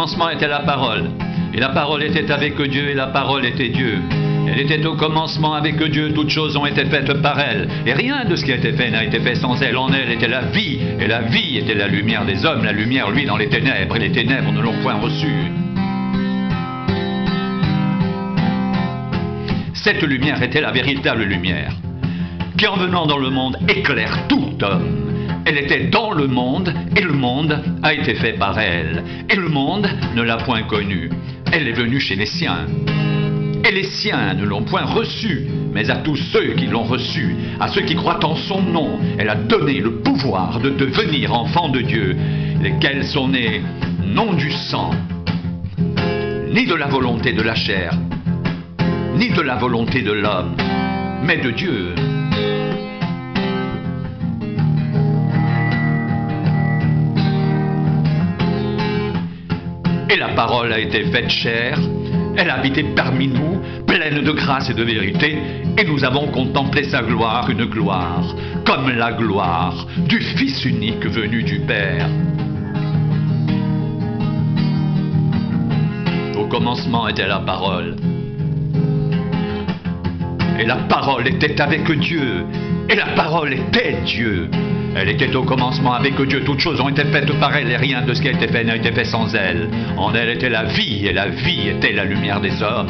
commencement était la parole. Et la parole était avec Dieu, et la parole était Dieu. Elle était au commencement avec Dieu, toutes choses ont été faites par elle. Et rien de ce qui a été fait n'a été fait sans elle. En elle était la vie, et la vie était la lumière des hommes. La lumière, lui, dans les ténèbres, et les ténèbres ne l'ont point reçue. Cette lumière était la véritable lumière, qui en venant dans le monde éclaire tout homme. Elle était dans le monde, et le monde a été fait par elle. Et le monde ne l'a point connue. Elle est venue chez les siens. Et les siens ne l'ont point reçue, mais à tous ceux qui l'ont reçue, à ceux qui croient en son nom, elle a donné le pouvoir de devenir enfants de Dieu, lesquels sont nés non du sang, ni de la volonté de la chair, ni de la volonté de l'homme, mais de Dieu. Et la parole a été faite chair, elle a habité parmi nous, pleine de grâce et de vérité, et nous avons contemplé sa gloire, une gloire, comme la gloire du Fils unique venu du Père. Au commencement était la parole, et la parole était avec Dieu, et la parole était Dieu. Elle était au commencement avec Dieu, toutes choses ont été faites par elle, et rien de ce qui a été fait n'a été fait sans elle. En elle était la vie, et la vie était la lumière des hommes.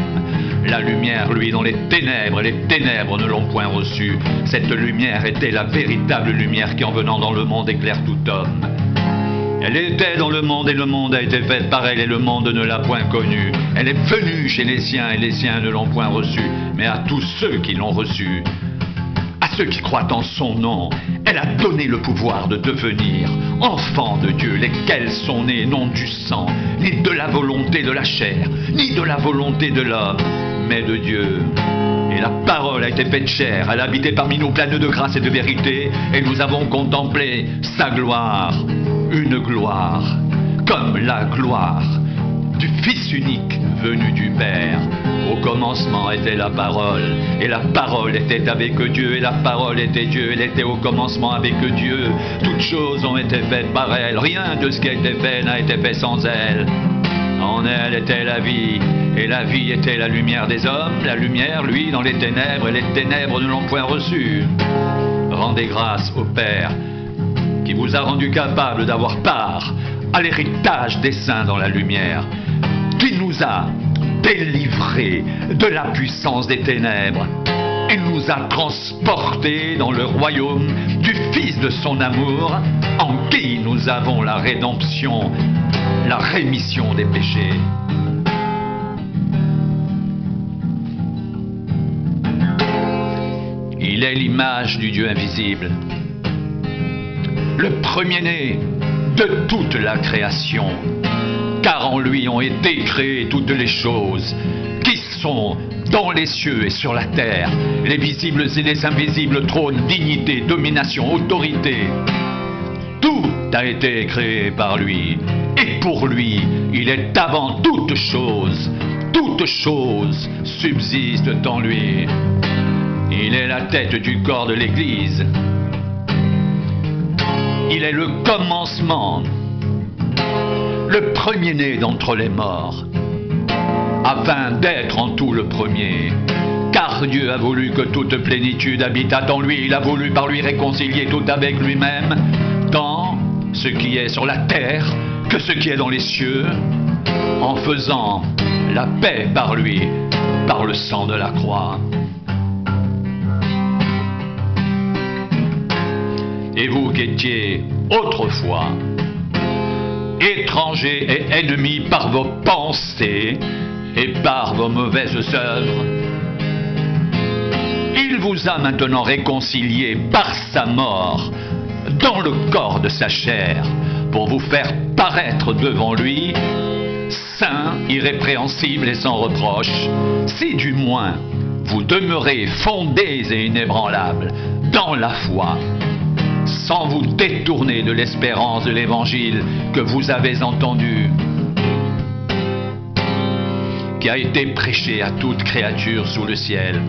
La lumière, lui, dans les ténèbres, et les ténèbres ne l'ont point reçue. Cette lumière était la véritable lumière qui, en venant dans le monde, éclaire tout homme. Elle était dans le monde, et le monde a été fait par elle, et le monde ne l'a point connue. Elle est venue chez les siens, et les siens ne l'ont point reçue, mais à tous ceux qui l'ont reçue, à ceux qui croient en son nom, elle a donné le pouvoir de devenir enfants de Dieu, lesquels sont nés non du sang, ni de la volonté de la chair, ni de la volonté de l'homme, mais de Dieu. Et la parole a été faite chair, elle a habité parmi nous pleine de grâce et de vérité, et nous avons contemplé sa gloire, une gloire, comme la gloire du Fils unique venu du Père. Au commencement était la parole, et la parole était avec Dieu, et la parole était Dieu, elle était au commencement avec Dieu. Toutes choses ont été faites par elle, rien de ce qui a été fait n'a été fait sans elle. En elle était la vie, et la vie était la lumière des hommes. La lumière, lui, dans les ténèbres, et les ténèbres ne l'ont point reçue. Rendez grâce au Père, qui vous a rendu capable d'avoir part à l'héritage des saints dans la lumière, qui nous a délivrés de la puissance des ténèbres et nous a transportés dans le royaume du Fils de son amour, en qui nous avons la rédemption, la rémission des péchés. Il est l'image du Dieu invisible, le premier-né de toute la création, car en lui ont été créées toutes les choses qui sont dans les cieux et sur la terre, les visibles et les invisibles, trônes, dignités, domination, autorité. Tout a été créé par lui, et pour lui, il est avant toute chose. Toutes choses subsistent en lui. Il est la tête du corps de l'Église. Il est le commencement, le premier-né d'entre les morts, afin d'être en tout le premier. Car Dieu a voulu que toute plénitude habitât en lui. Il a voulu par lui réconcilier tout avec lui-même, tant ce qui est sur la terre que ce qui est dans les cieux, en faisant la paix par lui, par le sang de la croix. Et vous qui étiez autrefois étrangers et ennemis par vos pensées et par vos mauvaises œuvres, il vous a maintenant réconciliés par sa mort dans le corps de sa chair, pour vous faire paraître devant lui saints, irrépréhensibles et sans reproche, si du moins vous demeurez fondés et inébranlables dans la foi, sans vous détourner de l'espérance de l'Évangile que vous avez entendu, qui a été prêché à toute créature sous le ciel,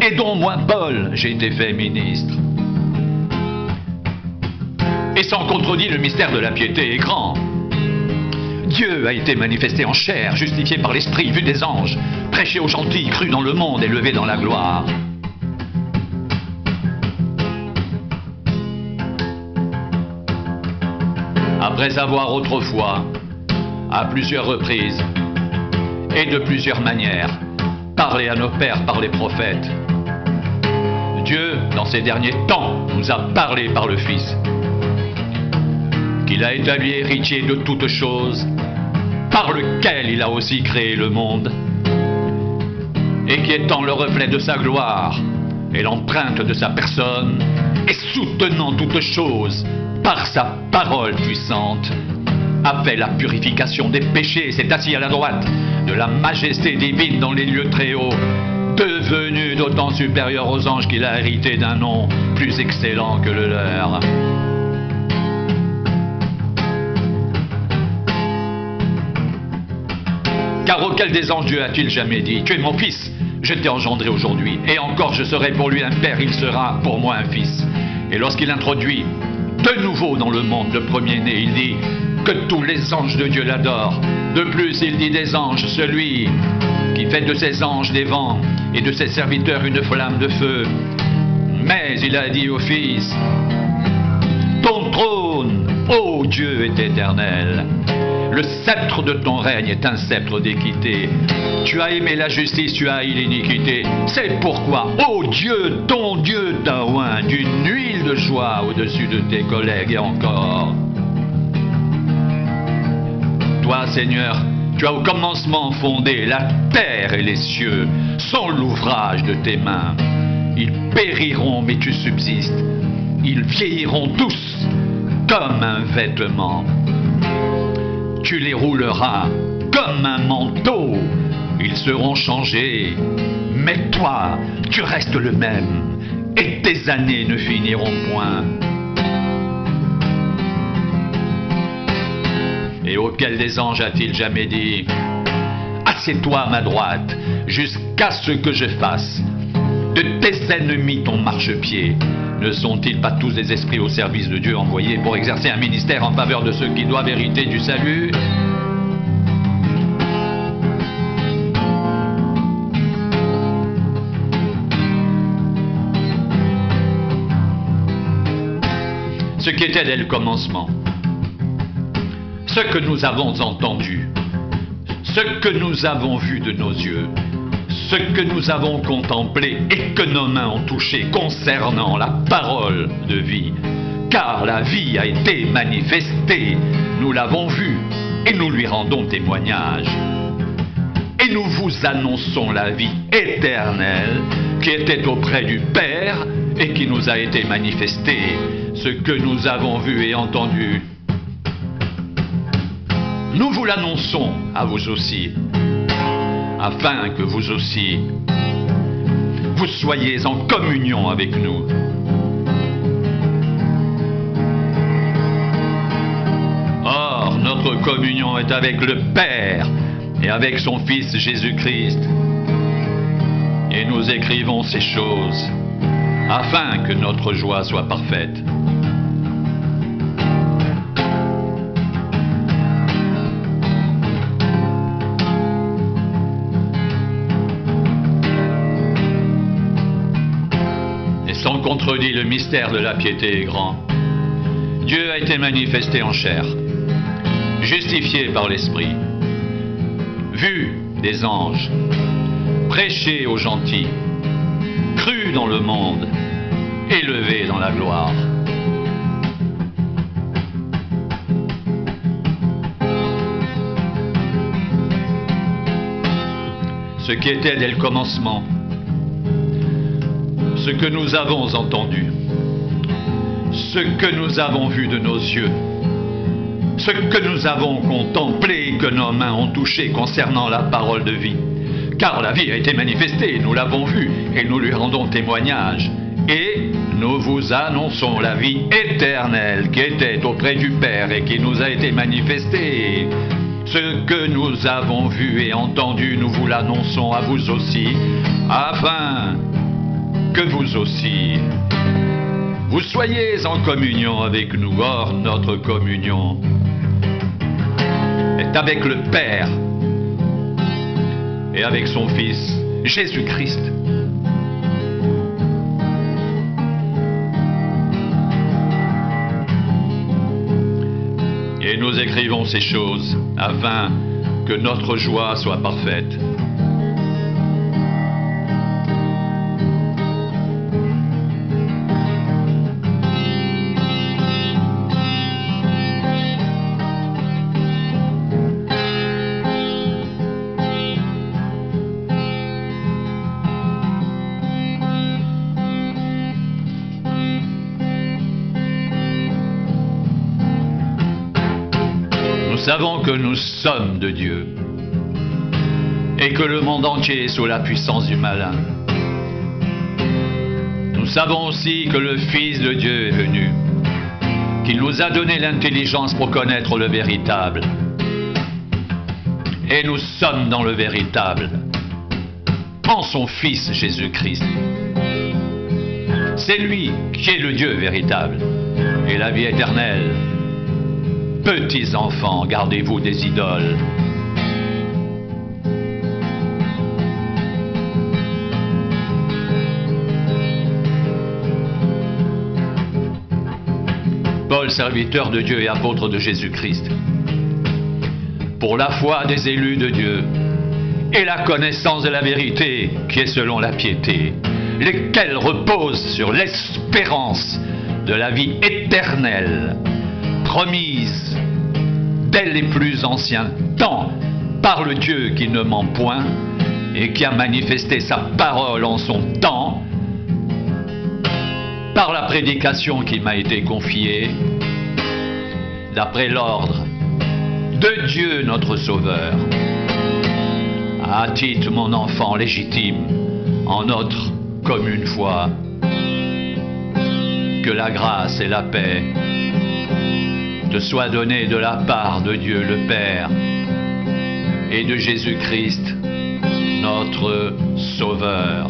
et dont moi, Paul, j'ai été fait ministre. Et sans contredit, le mystère de la piété est grand. Dieu a été manifesté en chair, justifié par l'esprit, vu des anges, prêché aux gentils, cru dans le monde, élevé dans la gloire. Après avoir autrefois, à plusieurs reprises et de plusieurs manières, parlé à nos pères par les prophètes, Dieu, dans ces derniers temps, nous a parlé par le Fils, qu'il a établi héritier de toutes choses, par lequel il a aussi créé le monde, et qui étant le reflet de sa gloire et l'empreinte de sa personne, et soutenant toutes choses par sa parole puissante, a fait la purification des péchés et s'est assis à la droite de la majesté divine dans les lieux très hauts, devenu d'autant supérieur aux anges qu'il a hérité d'un nom plus excellent que le leur. Car auquel des anges Dieu a-t-il jamais dit: tu es mon fils, je t'ai engendré aujourd'hui, et encore je serai pour lui un père, il sera pour moi un fils. Et lorsqu'il introduit de nouveau dans le monde le premier-né, il dit que tous les anges de Dieu l'adorent. De plus, il dit des anges, celui qui fait de ses anges des vents et de ses serviteurs une flamme de feu. Mais il a dit au Fils: ton trône, ô Dieu, est éternel. Le sceptre de ton règne est un sceptre d'équité. Tu as aimé la justice, tu as haï l'iniquité. C'est pourquoi, ô Dieu, ton Dieu t'a oint d'une huile de joie au-dessus de tes collègues. Et encore, toi, Seigneur, tu as au commencement fondé la terre et les cieux, sont l'ouvrage de tes mains. Ils périront, mais tu subsistes. Ils vieilliront tous comme un vêtement. Tu les rouleras comme un manteau. Ils seront changés. Mais toi, tu restes le même. Et tes années ne finiront point. Et auquel des anges a-t-il jamais dit: assieds-toi à ma droite, jusqu'à ce que je fasse de tes ennemis ton marchepied? Ne sont-ils pas tous des esprits au service de Dieu, envoyés pour exercer un ministère en faveur de ceux qui doivent hériter du salut? Ce qui était dès le commencement, ce que nous avons entendu, ce que nous avons vu de nos yeux, ce que nous avons contemplé et que nos mains ont touché concernant la parole de vie. Car la vie a été manifestée, nous l'avons vue et nous lui rendons témoignage. Et nous vous annonçons la vie éternelle qui était auprès du Père et qui nous a été manifestée. Ce que nous avons vu et entendu, nous vous l'annonçons à vous aussi, afin que vous aussi, vous soyez en communion avec nous. Or, notre communion est avec le Père et avec son Fils Jésus-Christ. Et nous écrivons ces choses, afin que notre joie soit parfaite. Sans contredit, le mystère de la piété est grand. Dieu a été manifesté en chair, justifié par l'Esprit, vu des anges, prêché aux gentils, cru dans le monde, élevé dans la gloire. Ce qui était dès le commencement, ce que nous avons entendu, ce que nous avons vu de nos yeux, ce que nous avons contemplé et que nos mains ont touché concernant la parole de vie. Car la vie a été manifestée, nous l'avons vue et nous lui rendons témoignage. Et nous vous annonçons la vie éternelle qui était auprès du Père et qui nous a été manifestée. Ce que nous avons vu et entendu, nous vous l'annonçons à vous aussi, afin que vous aussi vous soyez en communion avec nous. Or, notre communion est avec le Père et avec son Fils, Jésus-Christ. Et nous écrivons ces choses afin que notre joie soit parfaite. Nous savons que nous sommes de Dieu et que le monde entier est sous la puissance du malin. Nous savons aussi que le Fils de Dieu est venu, qu'il nous a donné l'intelligence pour connaître le véritable. Et nous sommes dans le véritable, en son Fils Jésus-Christ. C'est lui qui est le Dieu véritable et la vie éternelle. Petits enfants, gardez-vous des idoles. Paul, serviteur de Dieu et apôtre de Jésus-Christ, pour la foi des élus de Dieu et la connaissance de la vérité qui est selon la piété, lesquels reposent sur l'espérance de la vie éternelle, promise dès les plus anciens temps par le Dieu qui ne ment point et qui a manifesté sa parole en son temps, par la prédication qui m'a été confiée, d'après l'ordre de Dieu notre Sauveur. A-t-il, mon enfant légitime, en notre commune foi, que la grâce et la paix te soient données de la part de Dieu le Père et de Jésus-Christ, notre Sauveur.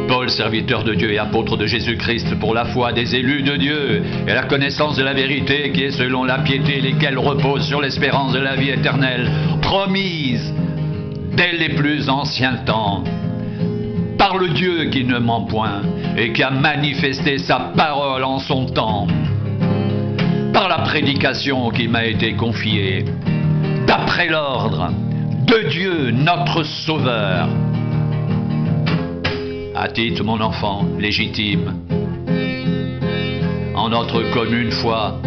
Paul, serviteur de Dieu et apôtre de Jésus-Christ, pour la foi des élus de Dieu et la connaissance de la vérité qui est selon la piété, lesquels reposent sur l'espérance de la vie éternelle, promise dès les plus anciens temps, par le Dieu qui ne ment point et qui a manifesté sa parole en son temps, par la prédication qui m'a été confiée, d'après l'ordre de Dieu notre Sauveur. A-t-il, mon enfant légitime, en notre commune foi,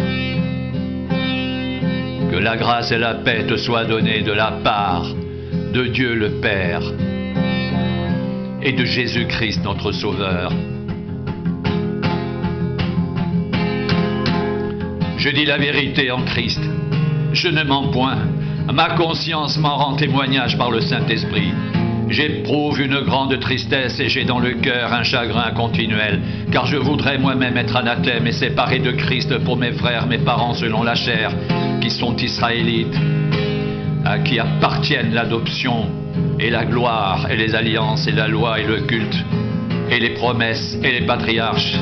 que la grâce et la paix te soient données de la part de Dieu le Père et de Jésus-Christ notre Sauveur. Je dis la vérité en Christ, je ne mens point, ma conscience m'en rend témoignage par le Saint-Esprit. J'éprouve une grande tristesse et j'ai dans le cœur un chagrin continuel, car je voudrais moi-même être anathème et séparé de Christ pour mes frères, mes parents selon la chair, qui sont israélites, à qui appartiennent l'adoption et la gloire et les alliances et la loi et le culte et les promesses et les patriarches,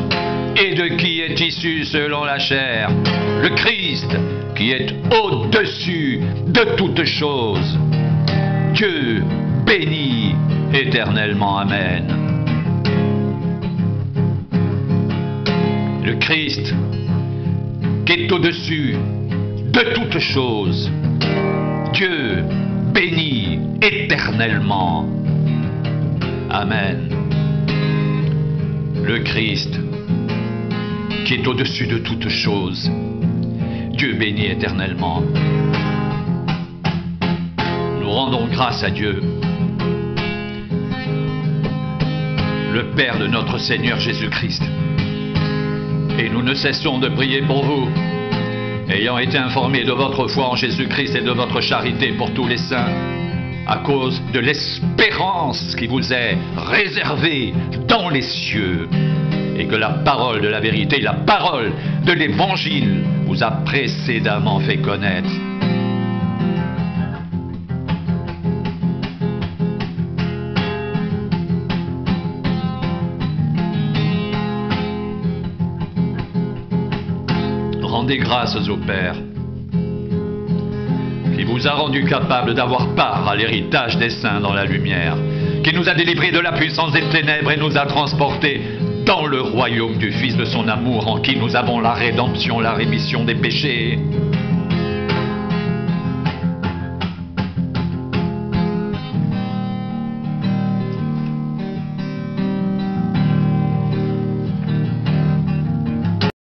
et de qui est issu selon la chair le Christ, qui est au-dessus de toutes choses. Dieu béni éternellement. Amen. Le Christ qui est au-dessus de toutes choses. Dieu béni éternellement. Amen. Le Christ qui est au-dessus de toutes choses. Dieu béni éternellement. Nous rendons grâce à Dieu, le Père de notre Seigneur Jésus-Christ. Et nous ne cessons de prier pour vous, ayant été informés de votre foi en Jésus-Christ et de votre charité pour tous les saints, à cause de l'espérance qui vous est réservée dans les cieux et que la parole de la vérité, la parole de l'Évangile vous a précédemment fait connaître. Rendez grâce au Père, qui vous a rendu capable d'avoir part à l'héritage des saints dans la lumière, qui nous a délivrés de la puissance des ténèbres et nous a transportés dans le royaume du Fils de son amour, en qui nous avons la rédemption, la rémission des péchés.